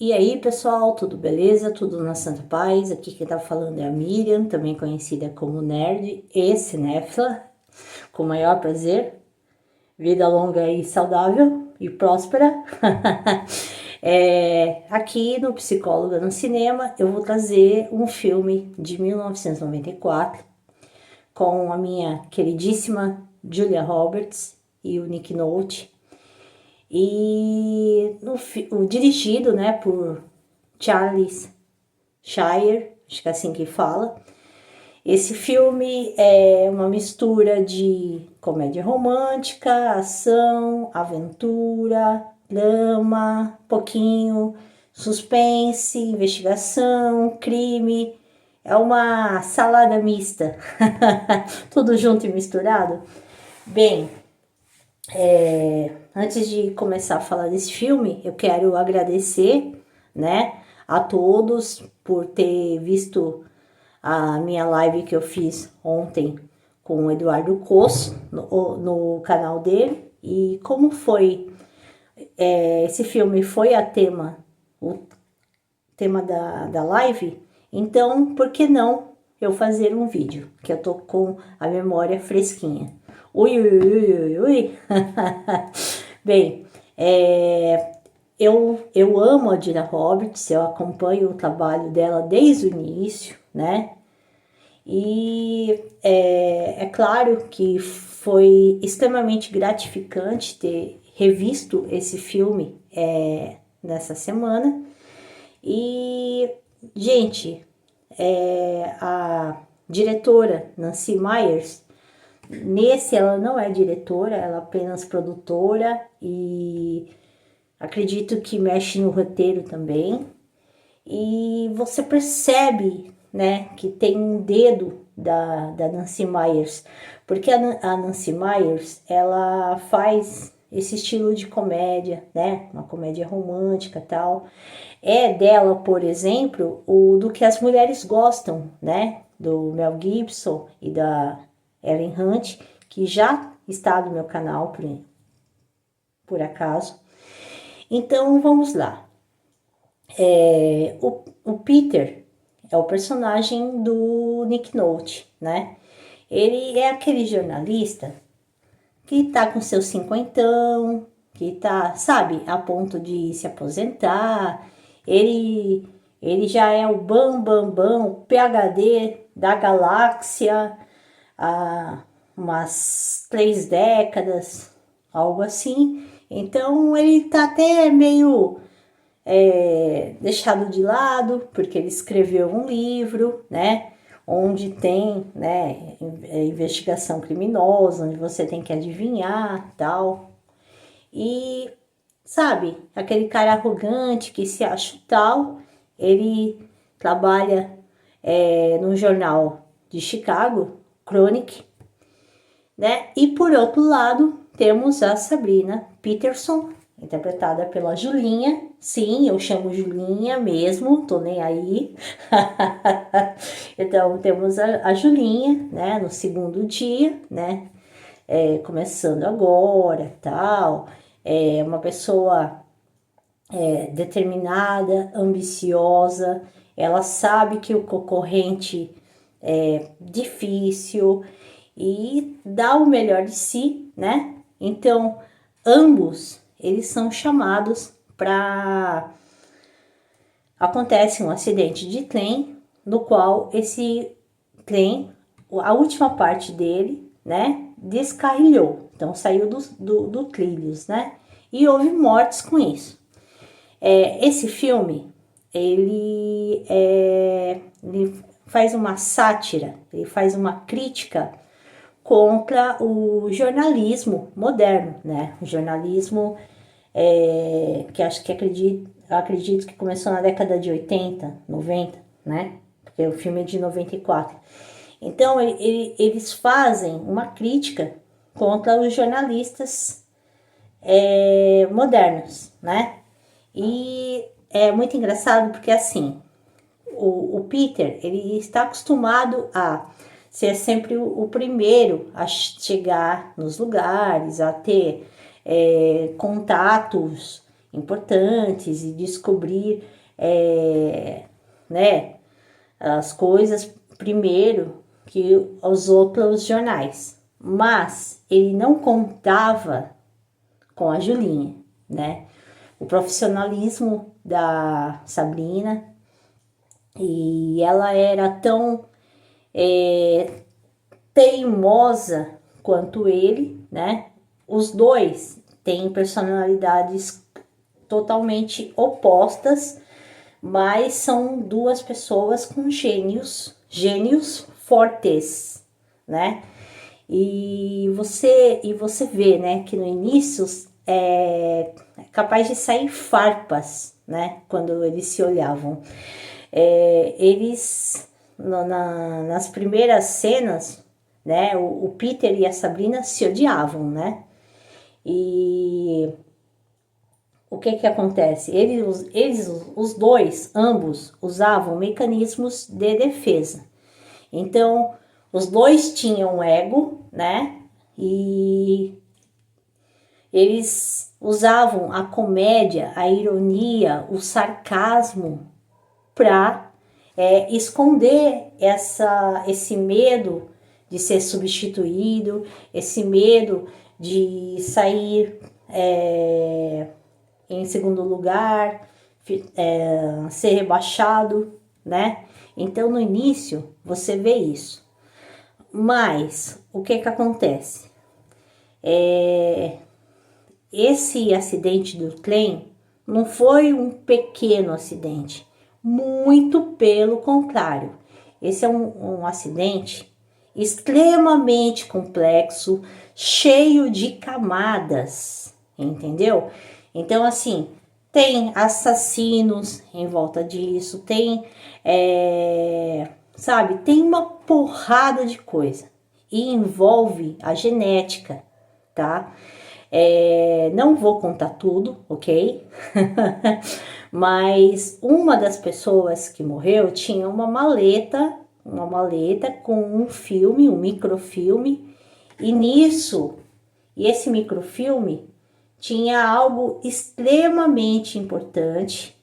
E aí, pessoal, tudo beleza? Tudo na Santa Paz? Aqui quem tá falando é a Miriam, também conhecida como Nerd e Cinéfila, com o maior prazer. Vida longa e saudável e próspera. Aqui no Psicóloga no Cinema, eu vou trazer um filme de 1994 com a minha queridíssima Julia Roberts e o Nick Nolte. E o dirigido, né, por Charles Shire, acho que é assim que fala. Esse filme é uma mistura de comédia romântica, ação, aventura, drama, pouquinho, suspense, investigação, crime. É uma salada mista, tudo junto e misturado. Bem, antes de começar a falar desse filme, eu quero agradecer, né, a todos por ter visto a minha live que eu fiz ontem com o Eduardo Cos no canal dele. E como foi, esse filme foi o tema da live, então por que não eu fazer um vídeo, que eu tô com a memória fresquinha. Ui, ui, ui, ui, ui. Bem, eu amo a Julia Roberts, eu acompanho o trabalho dela desde o início, né? E é claro que foi extremamente gratificante ter revisto esse filme nessa semana. E, gente, a diretora Nancy Meyers, nesse ela não é diretora, ela é apenas produtora e acredito que mexe no roteiro também. E você percebe, né, que tem um dedo da Nancy Meyers, porque a Nancy Meyers, ela faz esse estilo de comédia, né, uma comédia romântica e tal. É dela, por exemplo, o Do Que as Mulheres Gostam, né, do Mel Gibson e da Ellen Hunt, que já está no meu canal, por acaso. Então, vamos lá. O Peter é o personagem do Nick Nolte, né? Ele é aquele jornalista que tá com seu cinquentão, que tá, sabe, a ponto de se aposentar. Ele já é o o PhD da galáxia há umas 3 décadas, algo assim. Então ele tá até meio deixado de lado, porque ele escreveu um livro, né, onde tem, né, investigação criminosa, onde você tem que adivinhar, tal. E, sabe, aquele cara arrogante que se acha tal, ele trabalha no jornal de Chicago, Chronic, né? E por outro lado, temos a Sabrina Peterson, interpretada pela Julinha. Sim, eu chamo Julinha mesmo, tô nem aí. Então, temos a Julinha, né, no segundo dia, né, começando agora, tal. É uma pessoa determinada, ambiciosa, ela sabe que o concorrente é difícil e dá o melhor de si, né? Então, ambos, eles são chamados para... Acontece um acidente de trem, no qual esse trem, a última parte dele, né, descarrilhou. Então, saiu do trilhos, né? E houve mortes com isso. Esse filme, ele faz uma sátira, ele faz uma crítica contra o jornalismo moderno, né? O jornalismo que acredito que começou na década de 80, 90, né? Porque o filme é de 94. Então, eles fazem uma crítica contra os jornalistas modernos, né? E é muito engraçado porque, assim, o Peter, ele está acostumado a ser sempre o primeiro a chegar nos lugares, a ter contatos importantes e descobrir, né, as coisas primeiro que os outros jornais. Mas ele não contava com a Julinha, né? O profissionalismo da Sabrina, e ela era tão teimosa quanto ele, né? Os dois têm personalidades totalmente opostas, mas são duas pessoas com gênios fortes, né? E você vê, né, que no início é capaz de sair farpas, né, quando eles se olhavam. Eles, nas primeiras cenas, né, o Peter e a Sabrina se odiavam, né? E o que acontece? Os dois, ambos, usavam mecanismos de defesa. Então, os dois tinham ego, né? E eles usavam a comédia, a ironia, o sarcasmo para esconder esse medo de ser substituído, esse medo de sair em segundo lugar, ser rebaixado, né? Então, no início, você vê isso. Mas, o que acontece? Esse acidente do trem não foi um pequeno acidente. Muito pelo contrário. Esse é um acidente extremamente complexo, cheio de camadas, entendeu? Então, assim, tem assassinos em volta disso, tem, sabe, tem uma porrada de coisa. E envolve a genética, tá? Não vou contar tudo, ok? Mas uma das pessoas que morreu tinha uma maleta com um filme, um microfilme, e esse microfilme tinha algo extremamente importante,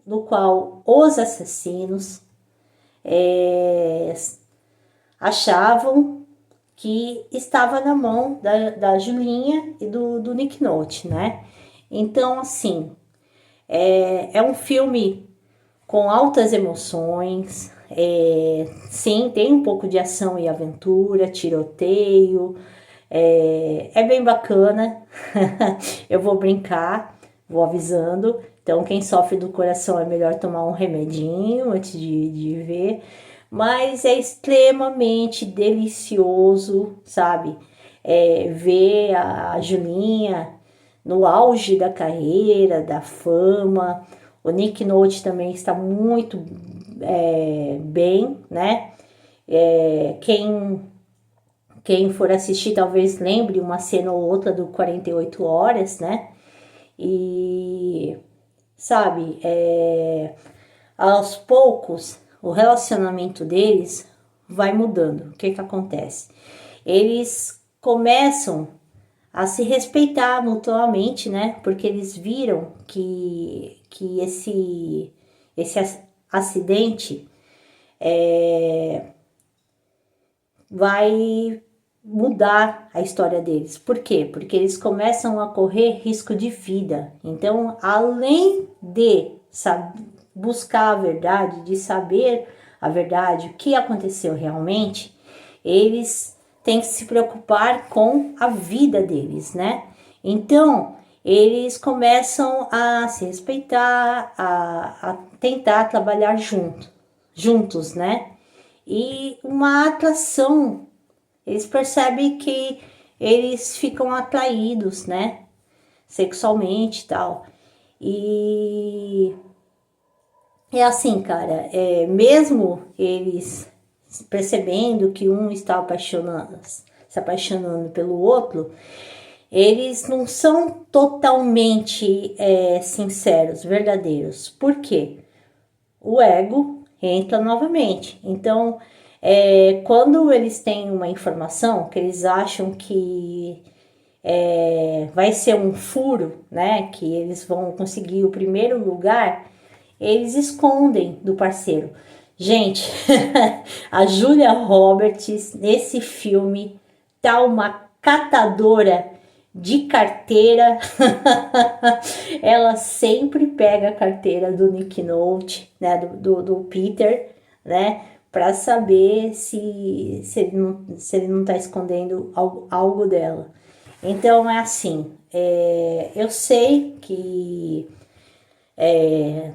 do qual os assassinos achavam que estava na mão da Julinha e do Nick Nolte, né? Então, assim, é um filme com altas emoções, sim, tem um pouco de ação e aventura, tiroteio, é bem bacana. Eu vou brincar, vou avisando. Então, quem sofre do coração é melhor tomar um remedinho antes de ver. Mas é extremamente delicioso, sabe? Ver a Julinha no auge da carreira, da fama. O Nick Nolte também está muito bem, né? Quem for assistir talvez lembre uma cena ou outra do 48 Horas, né? E, sabe, aos poucos o relacionamento deles vai mudando. O que acontece? Eles começam a se respeitar mutuamente, né? Porque eles viram que esse acidente vai mudar a história deles. Por quê? Porque eles começam a correr risco de vida. Então, além de buscar a verdade, de saber a verdade, o que aconteceu realmente, eles têm que se preocupar com a vida deles, né? Então, eles começam a se respeitar, a tentar trabalhar juntos, né? E uma atração, eles percebem que eles ficam atraídos, né? Sexualmente e tal. E é assim, cara, mesmo eles percebendo que um está se apaixonando pelo outro, eles não são totalmente sinceros, verdadeiros. Por quê? O ego entra novamente. Então, quando eles têm uma informação que eles acham que vai ser um furo, né? Que eles vão conseguir o primeiro lugar, eles escondem do parceiro. Gente, a Julia Roberts nesse filme tá uma catadora de carteira. Ela sempre pega a carteira do Nick Nolte, né, do Peter, né, para saber se ele não tá escondendo algo dela. Então é assim, eu sei que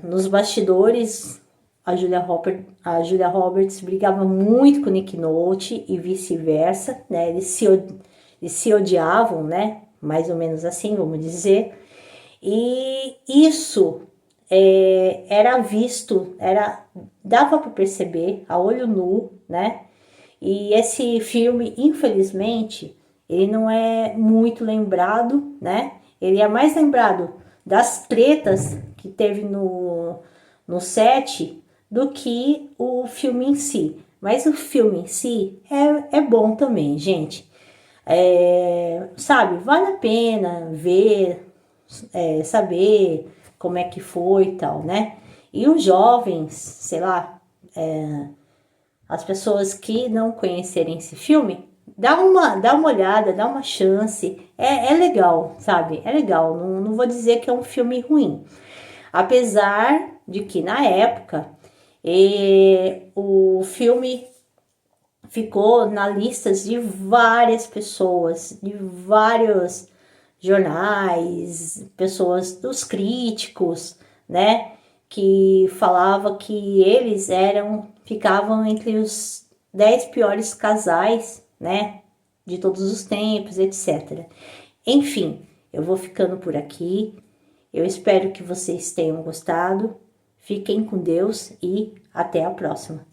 nos bastidores a Julia Roberts brigava muito com o Nick Nolte e vice-versa, né? Eles se odiavam, né? Mais ou menos assim, vamos dizer. E isso era visto, dava para perceber a olho nu, né? E esse filme, infelizmente, ele não é muito lembrado, né? Ele é mais lembrado das tretas que teve no set do que o filme em si. Mas o filme em si é bom também, gente. Sabe, vale a pena ver, saber como é que foi e tal, né? E os jovens, sei lá, as pessoas que não conhecerem esse filme, dá uma olhada, dá uma chance. É legal, sabe? É legal. Não vou dizer que é um filme ruim. Apesar de que na época o filme ficou na lista de várias pessoas, de vários jornais, pessoas dos críticos, né? Que falava que eles ficavam entre os 10 piores casais, né? De todos os tempos, etc. Enfim, eu vou ficando por aqui. Eu espero que vocês tenham gostado. Fiquem com Deus e até a próxima.